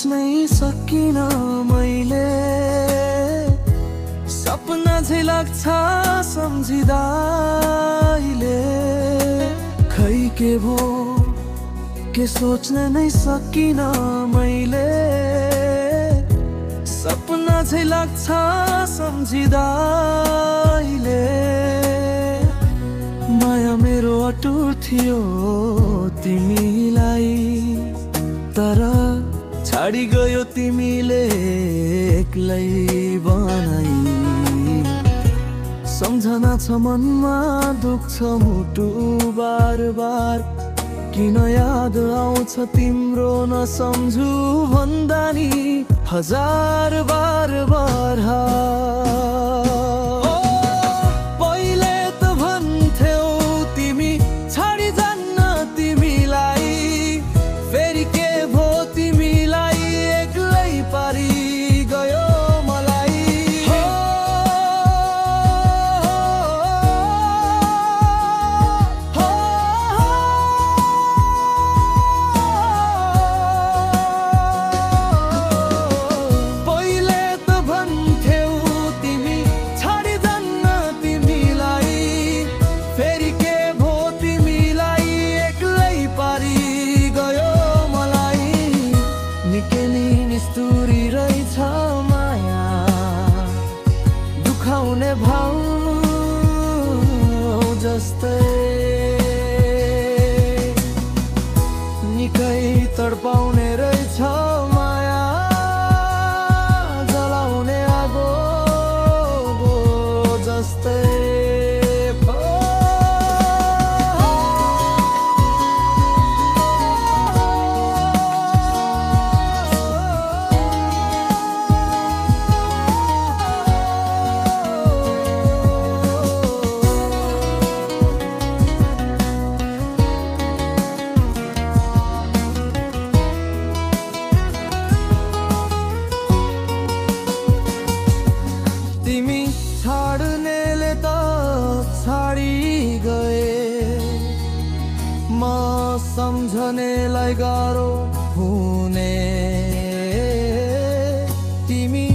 सोच्नै सकिन मैले। सपना झै लाग्छ सम्झिँदा अहिले। खै के भो के सोच्न नै सकिन मैले। सपना झै लाग्छ सम्झिँदा अहिले। माया मेरो अटुट थियो तिमीलाई, तर छाडी गयो तिमीले एक्लै बनाई। सम्झना छ मनमा दुख्छ मुटु बार बार, किन याद आउँछ तिम्रो नसम्झु भन्दा नि हजार बार बार। पहिले त भन्थ्यौ तिमी छाडी जान्न तिमीलाई, फेरि के भो तिमीलाई एक्लै पारी गयो मलाई। निष्ठुरी रहेछ माया, दुखाउने भाउ जस्तै। निकै तडपाउने रहेछ माया, जलाउने आगो जस्तै। तिमी छाड्नेले त छाडी गए, म सम्झनेलाई गाह्रो हुने। तिमी